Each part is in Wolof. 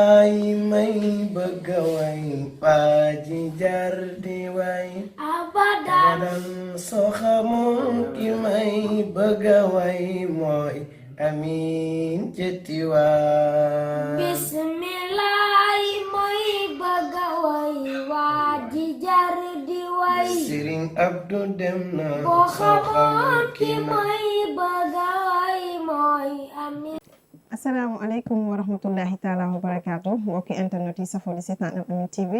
ay may bëgga way waa ji jar di way abadan soo xamoon ki may bëgga way mooy Amin jëtti waay bismillaay mooy bëgga way waa ji jar di way Sëriñ Abdu dem na boo xamoon ki may bëgga way mooy Amin. asalaamaaleykum wa rahmatullahi taala wa barakaatu mbokki internet yi safoo di seetaan Al Amine TV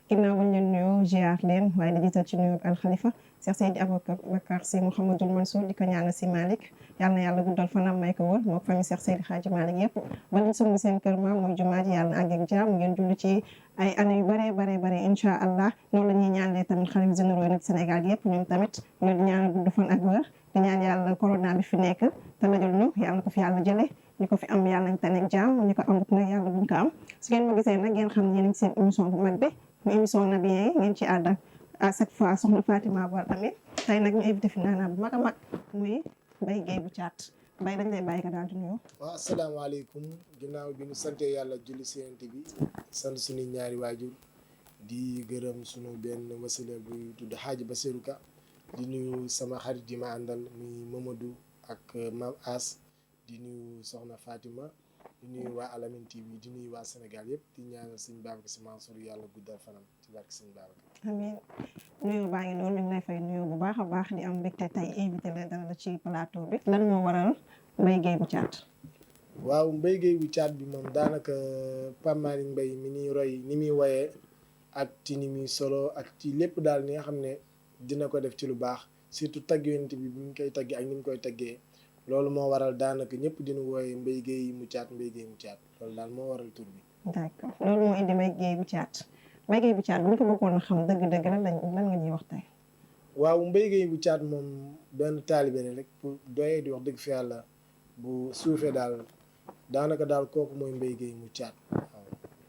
ginnaaw bañ leen nuyoo ziar leen waaye di jiital ci nuyoo al xalifa Cheikh Seydi Aboubacar Sy Mouhamadul Mansour di ko ñaanal si Malick yal na yàlla guddal fanam may ko wër moo famille Cheikh Seydi Hadji Malick yëpp ba liñ sumb seen kër maam mooy jumaa ji yàlla na àgg ak jàmm ngeen julli ci ay année yu bare incha allah noonu la ñuy ñaanalee tamit xalif généraux yi nag Sénégal yëpp ñoom tamit ñu di ñaanal gudd fan ak wër di ñaan yàlla corona bi fi nekk te najul ñu yàlla ko fi yàlla jële ñu ko fi am yàlla nañ tane jàmm ñu ko amut nag yàlla buñ ko am su ngeen ma gisee nag ngeen xam ne yéen a ngi seen émission bu mag bi mu émission Nabiyen yi ngeen ci ànd ak à chaque fois soxna Fatima Bal Amine tey nag ñu invité fi naanaa bu mag a mag muy Mbaye Gueye bu Thiat Mbaye dañ lay bàyyi nga daal di nuyoo. waaw asalaamaaleykum ginnaaw bi ñu sante yàlla julli si Yonent bi sant suñu ñaari waajur di gërëm suñu benn wasila bu tudd Hadji Bassirou Ka di nuyu sama xarit yi ma àndal muy Mamadou ak Mam As di nuyu soxna Fatima di nuyu waa Al Amine TV di nuyu waa Sénégal yëpp di ñaanal sëñ Babacar Sy Mansour yàlla guddal fanam ci barke sëñ Babacar. amiin nuyoo baa ngi noonu ñu ngi lay fay nuyoo bu baax a baax di am mbégte tey invité la dara la ci plateau bi lan moo waral Mbaye Gueye bu Thiat. waaw Mbaye Gueye bu Thiat bi moom daanaka Pape Malick Mbaye mi ñuy roy ni muy woyee ak ci ni muy solo ak ci lépp daal ni nga xam ne dina ko def ci lu baax surtout tagg Yonent bi mu koy taggee ak ni mu koy taggee. loolu moo waral daanaka ñëpp dina wooye Mbaye Gueye mu Thiat Mbaye Gueye mu Thiat loolu daal moo waral tur bi. d'accord loolu moo indi Mbaye Gueye bu Thiat Mbaye Gueye bu Thiat bu ñu ko bëggoon a xam dëgg-dëgg lan nga ñuy wax tey. waaw Mbaye Gueye bu Thiat moom benn taalibe la rek pour doyee di wax dëgg fi yàlla bu suufee daal daanaka daal kooku mooy Mbaye Gueye mu Thiat waaw.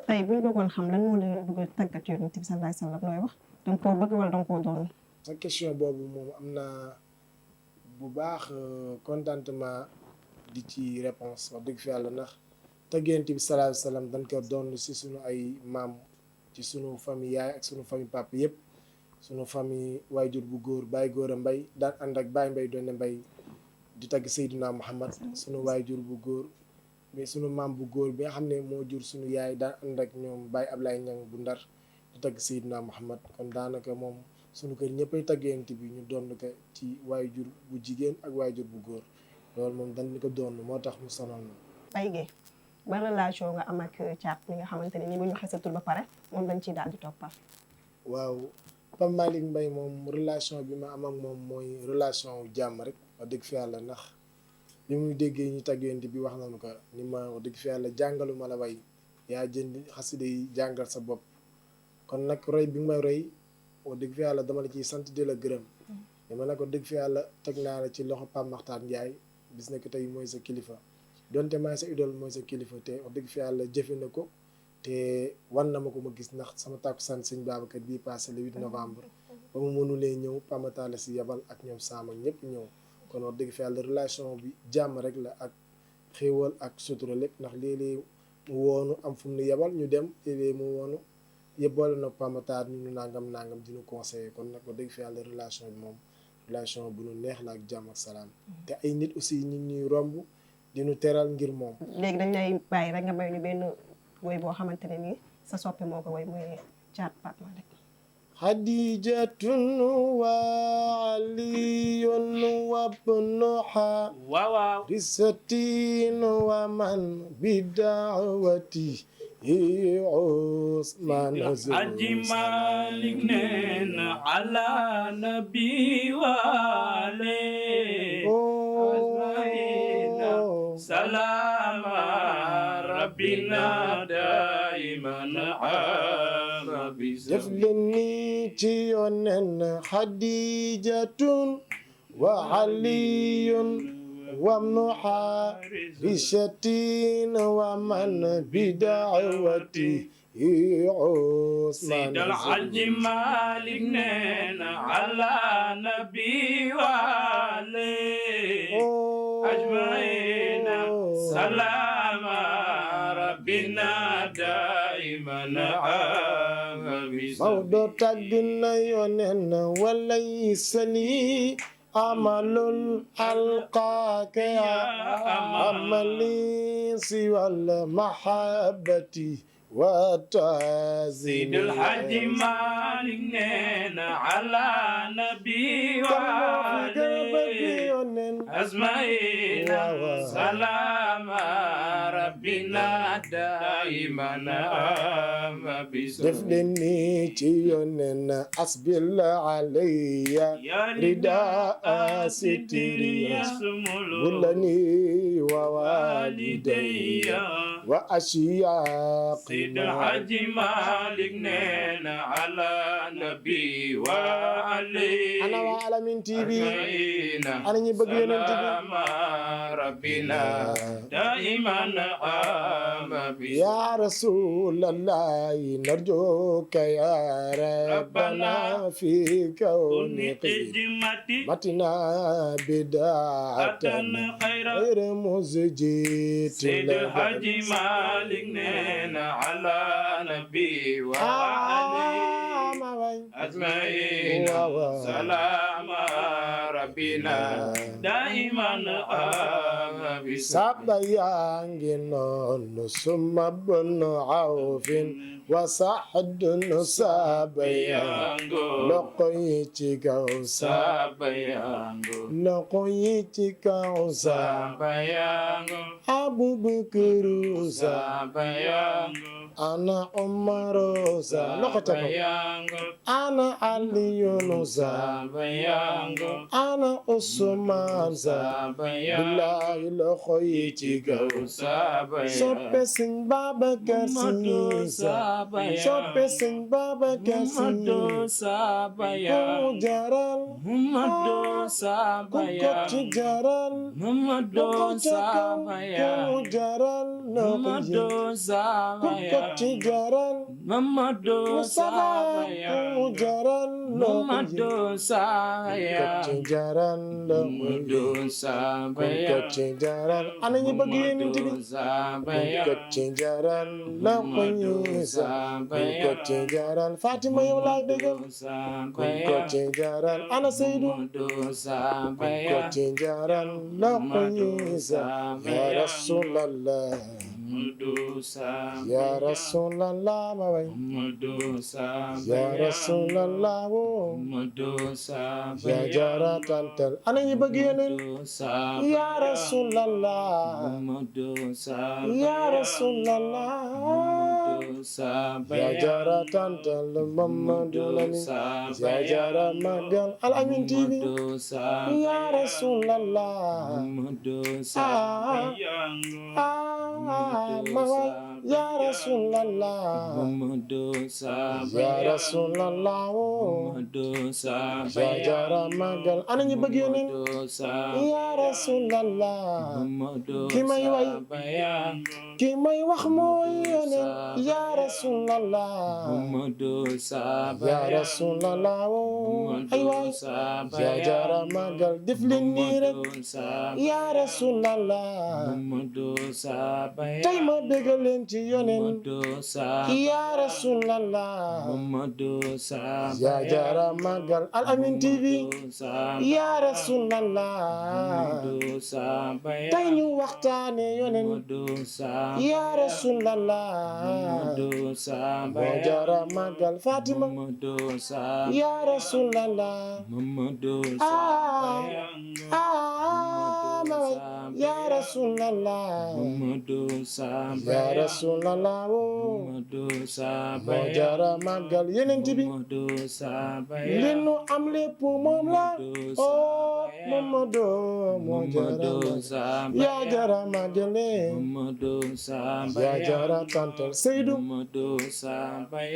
tey bu ñu bëggoon xam lan moo leen bëgg a tàggat Yonent bi sallallahu alayhi wa sallam looy wax danga koo bëgg wala danga koo doon. sa question boobu moom am naa bu baax contentement di ci réponse wax dëgg fi yàlla ndax tagg Yonent bi sallallahu alayhi wa sallam dañ ko doon si sunu ay maam ci sunu famille yaay ak sunu famille papa yëpp sunu famille waajur bu góor Baye Gora Mbaye daan ànd ak Baye Mbaye doon Mbaye di tagg Seydina Muhammad sunu waajur bu góor mais sunu maam bu góor bi nga xam ne moo jur sunu yaay daan ànd ak ñoom Baye Ablaye Niang bu Ndar di tagg Seydina Muhammad kon daanaka moom sunu kër ñëppay tagg Yonent bi ñu doon ko ci waajur bu jigéen ak waajur bu góor loolu moom dañ ko doon moo tax mu sonal na. Mbaye Gueye ba relation nga am ak Thiat mi nga xamante ne ni bu ñu waxee sa tur ba pare moom dañ ciy daal di toppal. waaw Pape Malick Mbaye moom relation bi ma am ak moom mooy relation jàmm rek wax dëgg fi yàlla ndax li muy déggee ñu tagg Yonent bi wax nañu ko ni ma wax dëgg fi yàlla jàngalu ma la way yaa jënd xasida yi jàngal sa bopp kon nag roy bi nga may roy wax dëgg fi yàlla dama la ciy sant di la gërëm li ma ne ko dëgg fi yàlla teg naa la ci loxo Pape Makhtar Ndiaye bis na ko tey mooy sa kilifa donte maay sa idole mooy sa kilifa te wax dëgg fi yàlla jëfe na ko te wan na ma ko ma gis ndax sama tàkkusaan sëñ Babacar bii passé le 8 novembre ba mu mënulee ñëw Pape Makhtar la si yebal ak ñoom Sam ak ñëpp ñëw kon wax dëgg fi yàlla relation bi jàmm rek la ak xéewal ak sutura lépp ndax léeg-léeg mu woonu am fu mu nu yebal ñu dem léeg-léeg mu woonu yëbboole nag Pape Makhtar ñu nangam dina conseiller kon nag wax dëgg fi yàlla relation bi moom relation bu nu neex la ak jàmm ak salaam te ay nit aussi ñu ñuy romb di nu teral ngir moom. léegi dañ lay bàyyi rek nga may ñu benn woy boo xamante ne nii sa soppe moo ko woy muy Thiat Pape Malick. Xadijatun wa aliyun wa ibnuha risatin wa man bidawati Usman Aji Malik nena ala nabi wale salama rabbina daiman arabi def leen ni ci yonen Xadijatun wa aliyun وامنحا بشتين ومن بدعوتي عثمان سيد الحج مالك نينا على نبي وعلي أجمعين سلام ربي ربنا دائما Mawdo tagg na yonen walaysa li amalun alqaaka ya amali siwal mahabbati wa سيد tazini الحاج مالك نينا على نبي وعلي أزمعين سلام ربنا دائما def leen ni ci yonen asbil alayya rida asitiriya bulani wa walidayya wa ashiyaqi سيد الحاج مالك نينا على نبي وعلي ana wa alamin tv أجمعين ana ñi bëgg yonent bi سلام ربنا دائما يا رسول الله نرجوك يا ربنا في كون قدمتي متنا بداعة خير غير مزجيت سيد الحاج مالك نينا على نبي وعلي أجمعين سلام ربنا دائما سابا يانجنون ثم بن عوف وسعد سابا لقي تيكاوسا لقي تيكاوسا أبو بكر أنا عمر أنا علي أنا عثمان بالله لخي تيكاوسا soppe sëñ Babacar Si soppe sëñ Babacar Si ku jaral ku ko ci jaral ku ko jaral ku ko ci jaral Mustafa ku jaral ku ci jaral ku ci jaral ana ñi bëgg Yonent bi ko ci jaral la ko ñuusa ko ci jaral Fatima yow laay déggal ko ci jaral ana Seydou ko ci jaral la ko ñuusa ya Rasulallah ya Rasulallah ma way ya Rasulallah wo ya jara tantal ana ñi bëgg Yonent ya Rasulallah ya Rasulallah ya jara tantal Mamadou Lamine ya jara magal Al Amine TV ya Rasulallah ya Rasulallah ya Rasulallah ya jara magal ana ñi bëgg Yonent ya Rasulallah ki may way ki may wax mooy Yonent ya Rasulallah ya Rasulallah ay waay ya jara magal def leen nii rek ya Rasulallah tey ma bégal leen ci Yonent ya Rasulallah ya jara magal Al Amine TV ya Rasulallah tey ñu waxtaane Yonent ya Rasulallah ya jara magal Fatima ya Rasulallah ya Rasulallah ya Rasulallah moo jara magal Yonent bi li nu am lépp moom la oh Mamadou moo jara ya jara magale ya jara tantal Seydou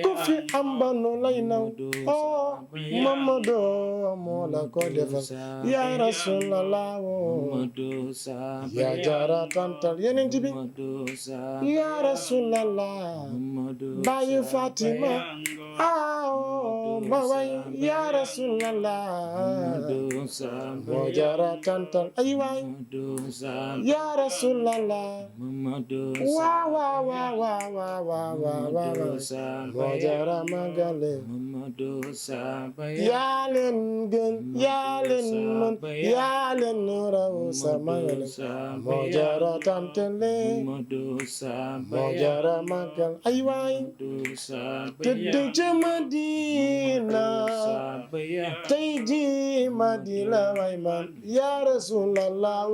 ku fi am banu lay naw oh Mamadou moo la ko defal ya Rasulallah yaa jara tantal yeneen bi yaa rasulallah bàyyi Fatima ma way yaa rasulallah moo jara tantal ay waay yaa rasulallah waaw waaw waaw waaw waaw waaw moo jara magale yaa leen gën yaa leen mën yaa leen raw sama ngale moo jara tantale moo jara magal ay waay tëdd ca Madina tey ji Madina way man yaa rasulallah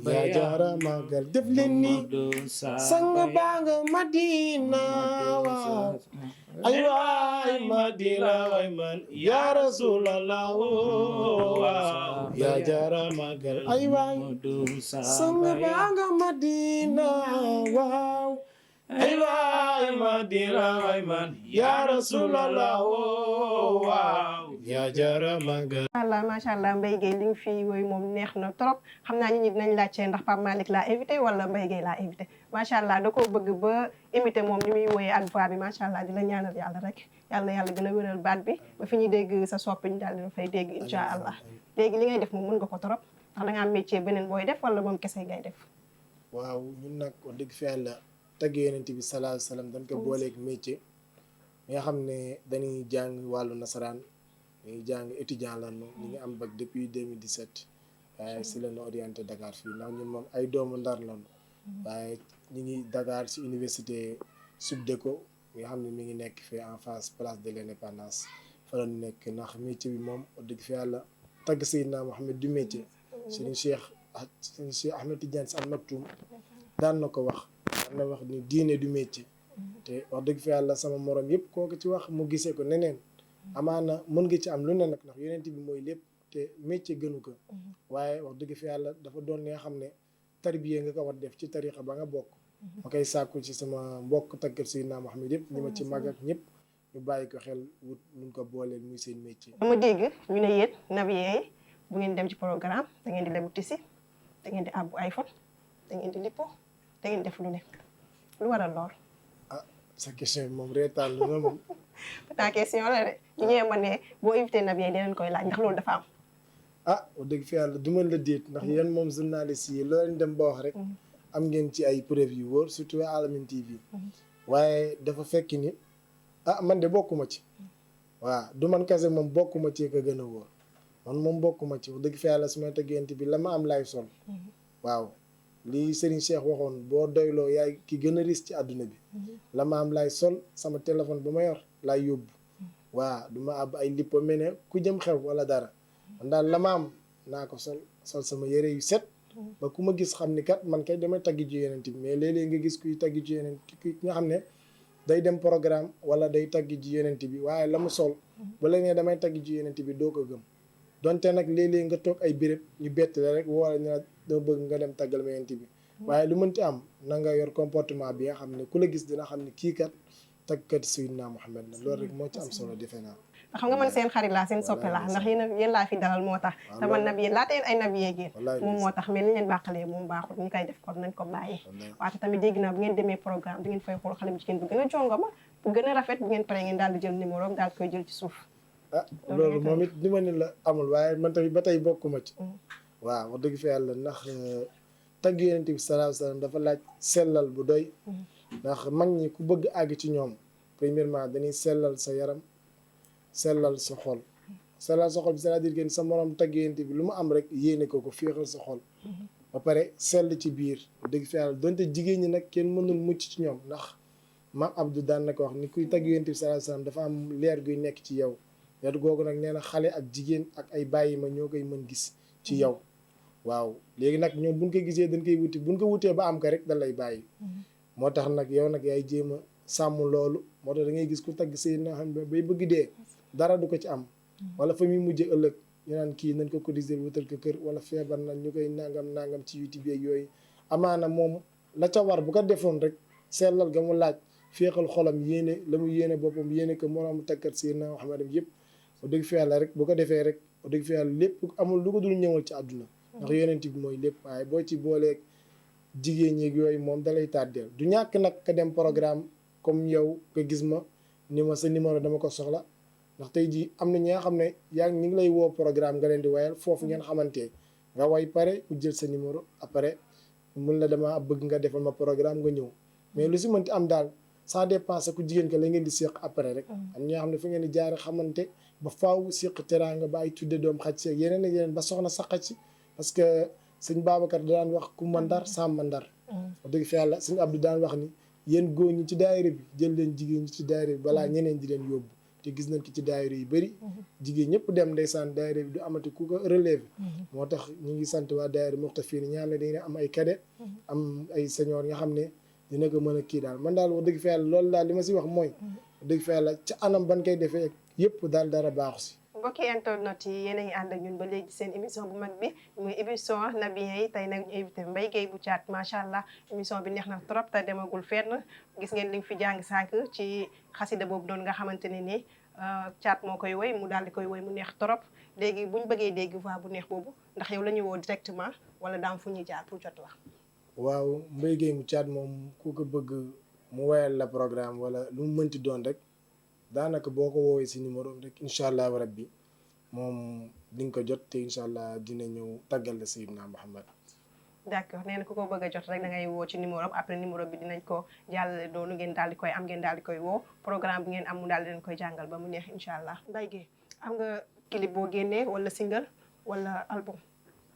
yaa jara magal def leen ni sang baa nga Madina waaw ay waay Madina way man yaa rasulallah yaa jara magal ay waay sang baa nga Madina waaw ay waay Madina way man yaa rasulallah yaa jara magal macha allah Mbaye Gueye li nga fi woy moom neex na trop xam naa nit ñi dinañ laajte ndax Pape Malick laa invité wala Mbaye Gueye laa invité macha allah da koo bëgg ba imité moom ni muy woyee ak voix bi macha allah di la ñaanal yàlla rek yàlla na yàlla gën a wéral baat bi ba fi ñuy dégg sa soppi ñu daal di fay dégg incha allah léegi li ngay def moom mën nga ko trop ndax da nga am métier beneen booy def wala moom kese ngay def. waaw ñun nag wax dëgg fa yàlla tagg yonent bi sallallahu alayhi wa sallam dañ ko booleeg métier nga xam ne dañuy jàng wàllu nasaraan dañuy jàng étudiant la ñu ngi am bac depuis 2017 waaye si la ñu orienté Dakar fii ndax ñun moom ay doomu Ndar lañu waaye ñu ngi Dakar si université Subdeco nga xam ne mi ngi nekk fii en face place de l'Indépendance fa la ñu nekk ndax métier bi moom wax dëgg fa yàlla tagg Seydina Mohamed du métier Serigne Cheikh Ahmed Tidiane Sy Al Maktoum daan na ko wax daan na wax ni diine du métier te wax dëgg fa yàlla sama morom yëpp kooku ci wax mu gisee ko neneen amaana mën nga ci am lu ne nag ndax yonent bi mooy lépp te métier gënu ko waaye wax dëgg fa yàlla dafa doon nga xam ne tarbiya nga ko war def ci tarixa ba nga bokk ma koy sàkku ci sama mbokk taggat Seydina Mohamed yëpp ñi ma ci mag ak ñëpp ñu bàyyi ko xel wut luñ ko booleel muy seen métier. dama dégg ñu ne yéen nabiyen yi bu ngeen dem ci programme da ngeen di lebu tisi da ngeen di àbbu iPhone da ngeen di lippo da ngeen def lu nekk lu waral lool. sa question bi moom reetaan lu na moom. ta question la de ñu ñëwee ma ne boo invité nabiyen dinañ koy laaj ndax loolu dafa am. wax dëgg fa yàlla du ma la déet ndax yéen moom journaliste yi loo leen dem ba wax rek am ngeen ci ay preuve yu wóor surtout waa Alamine TV waaye dafa fekk ni man de bokkuma ci waaw du man kese moom bokkuma ci ko gën a wóor man moom bokkuma ci wax dëgg fa yàlla su ma tëggante bi la ma am laay sol waaw lii Serigne Cheikh waxoon boo doyloo yaay ki gën a riis ci àdduna bi la ma am laay sol sama téléphone ba ma yor laay yóbbu waaw du ma ab ay lippo mel ne ku jëm xew wala dara man daal la ma am naa ko sol sama yére yu set ba ku ma gis xam ni kat man kay damay taggi ci yonent bi mais léeg-léeg nga gis kuy taggi ci yonent ki nga xam ne day dem programme wala day taggi ci yonent bi waaye la mu sol ba la ne damay taggi ci yonent bi doo ko gëm donte nag léeg-léeg nga toog ay béréb ñu bett la rek wala ñu doo bëgg nga dem taggal ma yonent bi waaye lu mënti am na nga yor comportement bi nga xam ne ku la gis dina xam ne kii kat tagkat Seydina Mohamed la loolu rek moo ci am solo defe naa. xam nga man seen xarit laa seen soppe laa ndax yéen laa fi dalal moo tax te man nabi laata yéen ay nabi yéegéen moom moo tax mais li leen bàqalee moom baaxul ñu koy def kon nañ ko bàyyi waate tamit dégg naa bu ngeen demee programme di ngeen fay xool xale bu jigéen bu gën a jongoma bu gën a rafet bu ngeen paree ngeen daal di jël numéro daal koy jël ci suuf loolu moom it ni ma ni la amul waaye man tamit ba tey bokkuma ci waaw wax dëgg fa yàlla ndax tagg yonent bi sallallahu alayhi wasallam dafa laaj sellal bu doy ndax mag ñi ku bëgg àgg ci ñoom premièrement dañuy sellal sa yaram sellal sa xol bi c'est-à-dire que sa morom tagg yonent bi lu mu am rek yéene ko féexal sa xol ba pare sell ci biir dëgg fa yàlla donte jigéen ñi nag kenn mënul mucc ci ñoom ndax maam Abdou daan na ko wax ni kuy tagg yonent bi sallallahu alayhi wasallam dafa am leer guy nekk ci yow leer googu nag nee na xale ak jigéen ak ay bàyyi ma ñoo koy mën gis ci yow waaw léegi nag ñoom buñ ko gisee dañ koy wuti buñ ko wutee ba am ko rek da lay bàyyi moo tax nag yow nag yaay jéem a sàmm loolu moo tax da ngay gis ku tagg Seydina xam ne bay bëgg dee dara du ko ci am wala fa muy mujjee ëllëg ñu naan kii nañ ko cotiser wutal ko kër wala feebar nañ ñu koy nangam ci YouTube yeeg yooyu amaana moom la ca war bu ko defoon rek sellal ga mu laaj féexal xolam yéene la mu yéene boppam yéene ko moroomu tagkat Seydina Muhammad yëpp bu dëgg fi yàlla rek bu ko defee rek bu dëgg fi yàlla lépp amul lu ko dul ñëwal ci àdduna ndax yonent bi mooy lépp waaye boo ci booleeg jigéen ñi yooyu moom dalay tàddeel du ñàkk nag ka dem programme comme yow nga gis ma ni ma sa numéro dama ko soxla ndax tey jii am na ñi nga xam ne yaa ngi ngi lay woo programme nga leen di wayal foofu ngeen xamante nga way pare mu jël sa numéro après mun la dama bëgg nga defal ma programme nga ñëw mais lu si mënti am daal ça dépend ku jigéen ka la ngeen di séq après rek am ñoo xam ne fi ngeen di jaare xamante ba faaw séq teraanga ba ay tudde doom xaj si ak yeneen ak yeneen ba soxna sa xaj si parce que sëñ Babacar da daan wax ku mandar sàmm ndar wax dëgg fa yàlla sëñ Abdou daan wax ni yéen góor ñi ci daayira bi jël leen jigéen ñi ci daayira bi balaa ñeneen di leen yóbbu te gis nañ ko ci daayira yu bëri jigéen ñëpp dem ndeysaan daayira bi du amati ku ko relever moo tax ñu ngi sant waa daayira Muxtafina ñaan ne dañu am ay cadet am ay senior nga xam ne dina ko mën a kii daal man daal wax dëgg fa yàlla loolu daal li ma si wax mooy wax dëgg fa yàlla ca anam ban koy defee yëpp daal dara baaxu si mbokki internet yi yéen a ngi ànd ak ñun ba léegi seen émission bu mag bi muy émission Nabiyen yi tey nag ñu invité Mbaye Gueye bu Thiat macha allah émission bi neex na trop te demagul fenn gis ngeen li nga fi jàng sànq ci xasida boobu doon nga xamante ne ni Thiat moo koy woy mu daal di koy woy mu neex trop léegi buñ bëggee dégg voix bu neex boobu ndax yow la ñuy woo directement wala daam fu ñuy jaar pour jot wax waaw Mbaye Gueye mu Thiat moom ku ko bëgg mu woyal la programme wala lu mu mënti doon rek daanaka boo ko woowee si numéro rek incha allah rabbi moom di nga ko jot te incha allah dina ñëw tàggal la Seydina Muhammad. d'accord nee na ku ko bëgg a jot rek da ngay woo ci numéro après numéro bi dinañ ko jàllale doonu ngeen daal di koy am ngeen daal di koy woo programme bi ngeen am mu daal di leen koy jàngal ba mu neex incha allah. Mbaye Gueye am nga clip boo génnee wala single wala album.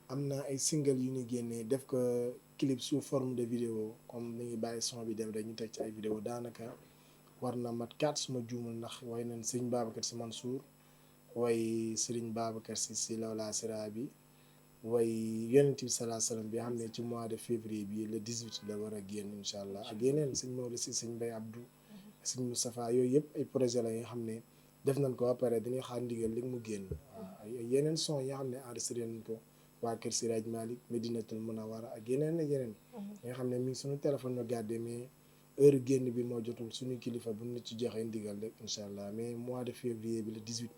am na ay single yu ñu génnee def ko clip sous forme de vidéo comme ni ngi bàyyi son bi dem rek ñu teg ci ay vidéo daanaka. war na mat 4 suma juumul ndax way nañ sëriñ Babacar si Mansour way sëriñ Babacar si Lawla Sira bi way yonent bi salaa salaam bi xam ne ci mois de février bi le 18 la war a génn incha allah ak yeneen sëñ Maodo si sëñ Mbaye Abdou sëñ Moustapha yooyu yëpp ay projet la yi nga xam ne def nañ ko ba pare dañuy xaar ndigal li mu génn waaw ay yeneen son yi nga xam ne enregistré nañ ko waa Kër Siraj Malick Medinatul Munawara ak yeneen ak yeneen nga xam ne mi ngi suñu téléphone ñu gardé mais heure génn bi moo jotul suñu kilifa bu ñu ci joxee ndigal rek incha allah mais mois de février bi le 18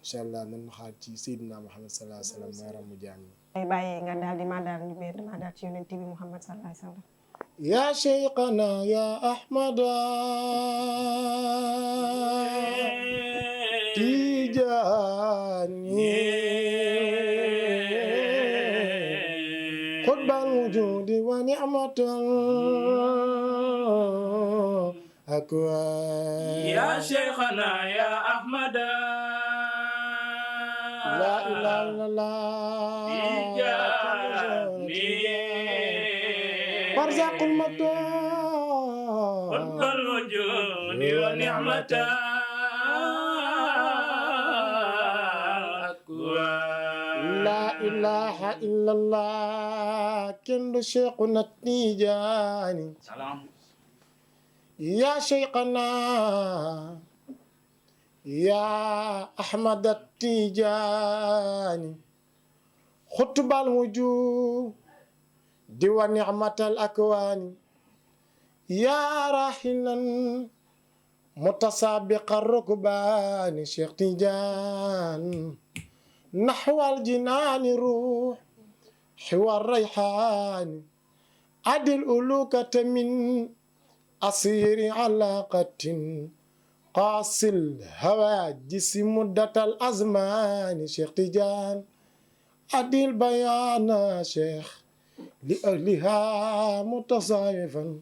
incha allah nañu xaar ci Seydina Muhammad sallallahu alayhi wa sallam mooy ramu jaam yi. ay bàyyee nga daal di maa daal ñu béy damaa daal ci yonent bi Muhammad sallallahu alayhi wa sallam. ya Cheikhana ya Ahmada Tijaani qutbal wujudi wa ni'matal أكوان يا شيخنا يا أحمد لا إله إلا الله تجاني برزق المطار قطب الوجود ونعمة أكوان لا إله إلا الله كل شيخنا التيجاني سلام يا شيخنا يا أحمد التيجاني خطب الوجوه دوا نعمة الأكوان يا راحلا متسابق الركبان شيخ تيجان نحو الجنان روح حوار الريحان عدل ألوكة من أصير علاقة قاس الهواجس مدة الأزمان شيخ تيجان أدي البيان شيخ لأهلها متصايفا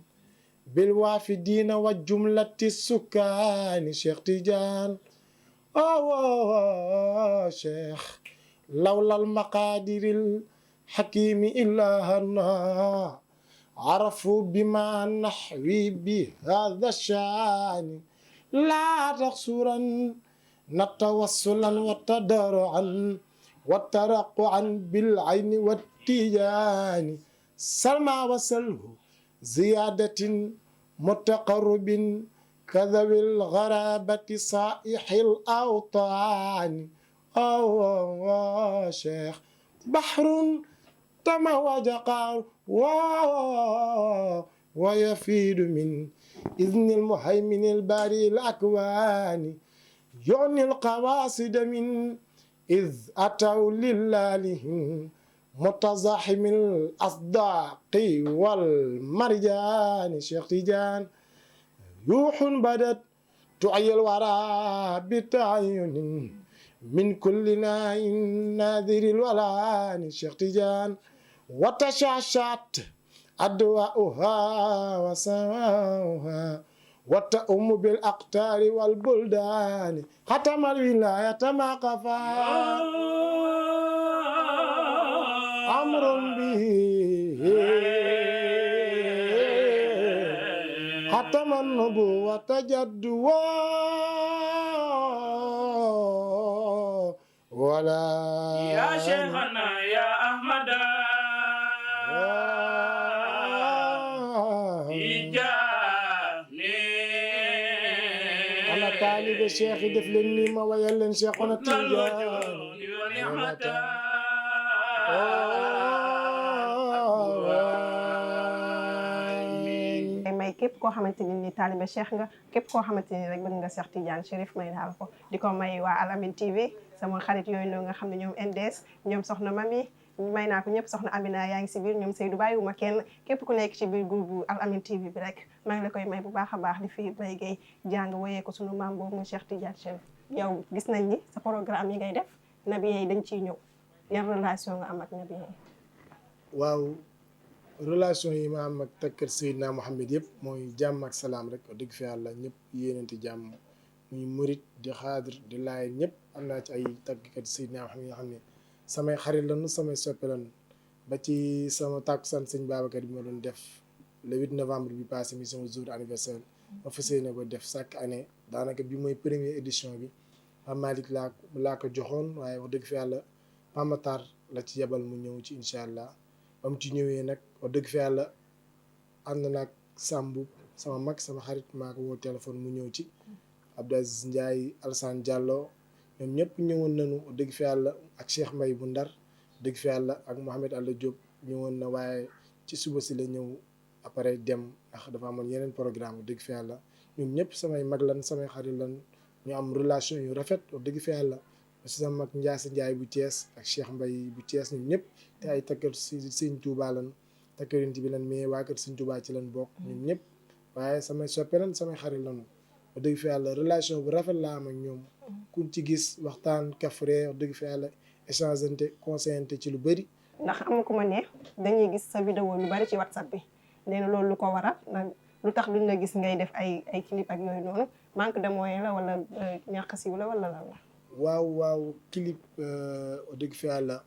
بالوافدين والجملة السكان شيخ تيجان شيخ لولا المقادير الحكيم إلهنا عرفوا بما نحوي بهذا الشان لا تقصرا نتوصلا وتضرعا وترقعا بالعين والتيجان سلمى وسله زيادة متقرب كذوي الغرابة صائح الأوطان شيخ بحر تموج قار ويفيد من إذن المهيمن الباري الأكوان يعني القواصد من إذ أتوا لله متزاحم الأصداق والمرجان شيخ تيجان روح بدت تعي الورى بتعين من كل ناء ناذر الولان شيخ تيجان وتشعشعت أدواؤها وسماؤها وتأم بالأقطار والبلدان ختم الولاية ما قفا أمر به ختم النبوة جدوا ولا يا شيخنا يا أحمد أنا طالب الشيخ دفلني ما ويلن شيخنا تيجان may képp koo xamante ni taalibe Cheikh nga képp koo xamante ni rek bëgg nga Cheikh Tidiane Chérif may daal ko di ko may waa Al Amine TV sama xarit yooyu noonu nga xam ne ñoom NDS ñoom soxna Mami may naa ko ñëpp soxna Amina yaa ngi si biir ñoom Seydou bàyyiwuma kenn képp ku nekk ci biir groupe Al Amine TV bi rek maa ngi la koy may bu baax a baax di fi Baye Gueye jàng woyee ko sunu maam boobu mu Cheikh Tidiane Chérif yow gis nañ ni sa programme yi ngay def nabi yi dañ ciy ñëw yan relation nga am ak nabi yi. waaw relation yi ma am ak takkar Seydina Mohamed yëpp mooy jàmm ak salaam rek dëgg fi yàlla ñëpp yéenante jàmm muy murit di xaadir di laay ñëpp am naa ci ay takkkat Seydina Mohamed yoo xam ne samay xarit lañu samay soppe lañu ba ci sama tàkkusaan sëñ Babacar bi ma doon def le 8 novembre bi passé mi sama jour anniversaire ma fas yéene ko def chaque année daanaka bi mooy première édition bi Pape Malick laa ko joxoon waaye wax dëgg fi yàlla Pape Matar la ci yebal mu ñëw ci incha allah ba mu ci ñëwee nag wax dëgg fi yàlla ànd naag Sambu sama mag sama xarit maa ko woo téléphone mu ñëw ci Abdou Aziz Ndiaye Alassane Diallo ñoom ñëpp ñëwoon nañu wax dëgg fi yàlla ak Cheikh Mbaye bu Ndar dëgg fi yàlla ak Mohamed Alla Diop ñëwoon na waaye ci suba si la ñëw après dem ndax dafa amoon yeneen programme wax dëgg fi yàlla ñoom ñëpp samay mag lan samay xarit lan ñu am relation yu rafet wax dëgg fi yàlla parce que sama mag Ndiasse Ndiaye bu Thiès ak Cheikh Mbaye bu Thiès ñoom ñëpp te ay takkar si Sëñ Touba lan takkar yonent bi lan mais waa kër Sëñ Touba ci lan bokk ñoom ñëpp waaye samay soppe lan samay xarit lan wax dëgg fi yàlla relation bu rafet laa am ak ñoom kuñ ci gis waxtaan kafre wax dëgg fi yàlla échangeante conseillante ci lu bëri. ndax am ko ma ne dañuy gis sa vidéo lu bari ci WhatsApp bi nee na loolu lu ko waral nag lu tax duñ la gis ngay def ay clip ak yooyu noonu manque de moyen la wala ñàkk siiw la wala lan la. waaw clip wax dëgg fi yàlla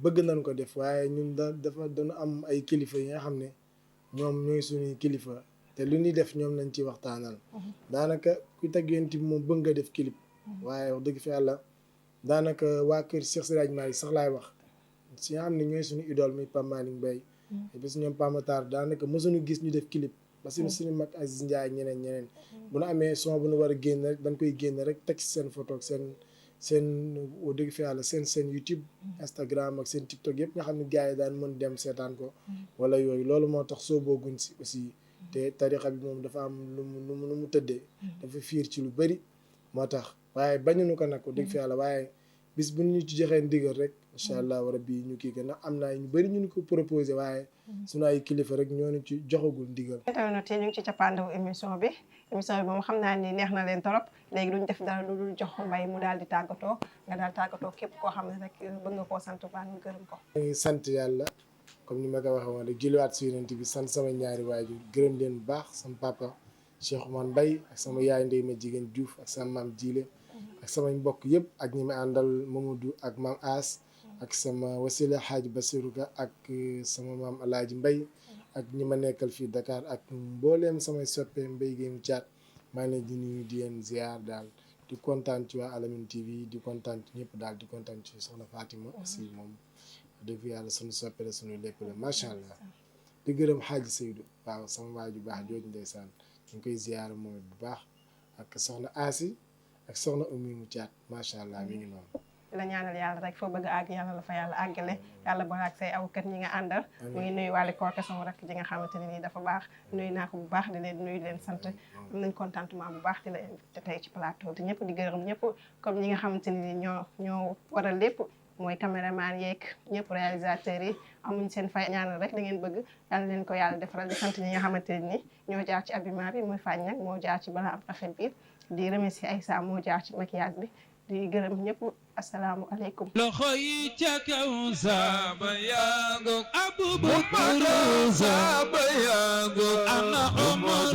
bëgg nañ ko def waaye ñun dafa dañu am ay kilifa yi nga xam ne ñoom ñooy suñuy kilifa te lu ñuy def ñoom lañ ci waxtaanal. daanaka ku teg yonent bi moom bëgg nga def clip. waaye wax dëgg fi yàlla daanaka waa kër Cheikh Siraj Malick sax laay wax si nga xam ne ñooy suñu idole muy Pape Malick Mbaye parce que ñoom Pape Matar daanaka mësuñu gis ñu def clip. parce que suñu mag Aziz Ndiaye ñeneen bu nu amee son bu nu war a génn rek dañ koy génn rek teg seen photo ak seen wax dëgg fi yàlla seen YouTube Instagram ak seen TikTok yëpp nga xam ne gars yi daan mën dem seetaan ko wala yooyu loolu moo tax soo booguñ si aussi te tarixa bi moom dafa am lu mu tëddee dafa fiir ci lu bëri moo tax waaye bañuñu ko nag wax dëgg fi yàlla waaye bis bu ñu ci joxee ndigal rek incha allah rabbi ñu kii gën a am naa ñu bëri ñu ko proposé waaye sunu ay kilifa rek ñoo ñu ci joxagul ndigal. internet yi ñu ngi ci cappaandawu émission bi moom xam naa ni neex na leen torop léegi duñ def dara lu dul jox Mbaye mu daal di tàggatoo nga daal tàggatoo képp koo xam ne rek bëgg nga koo sant baa nga gërëm ko. maa ngi sant yàlla comme ni ma ko waxee woon rek julliwaat si yonent bi sant sama ñaari waajur gërëm leen bu baax sama papa Cheikh Oumar Mbaye ak sama yaay Ndeye ma jigéen Diouf ak sama maam Jiile ak samay mbokk yëpp ak ñi ma àndal Mamadou ak maam As ak sama wasila Hadj Bassirou Ka ak sama maam Alaaji Mbaye ak ñi ma nekkal fii Dakar ak mbooleem samay soppee Mbaye Gueye mu caat maa ngi leen di nuyu di leen ziar daal di kontaan ci waa Al Amine TV di kontaan ci ñëpp daal di kontaan ci soxna Fatima aussi moom dëgg yàlla suñu soppe la suñu lépp la macha allah di gërëm Hadj Seydou waaw sama waay ju baax jooju ndeysaan ñu ngi koy ziar moom bu baax ak soxna Asi ak soxna Oumy mu caat macha allah mi ngi noonu. la ñaanal yàlla rek foo bëgg a àgg yàlla la fa yàlla àggale yàlla ba ak say awkat ñi nga àndal mu ngi nuyu wàlli kooke sama rakk ji nga xamante ne nii dafa baax nuyu naa ko bu baax di leen nuyu leen sant am nañ contentement bu baax di la invité tey ci plateau te ñëpp di gërëm ñëpp comme ñi nga xamante ne nii ñoo waral lépp mooy caméraman yeeg ñëpp réalisateurs yi amuñ seen fay ñaanal rek da ngeen bëgg yàlla leen ko yàlla defaral di sant ñi nga xamante ni ñoo jaar ci habillement bi muy Fagne nag moo jaar ci balaa am rafet biir di remercier Aïssa moo jaar ci maquillage bi di gërëm ñëpp asalaamu aleykum loxo yi ca kaw saaba yaa ngoog Abubakar saaba yaa ngoog ana Umar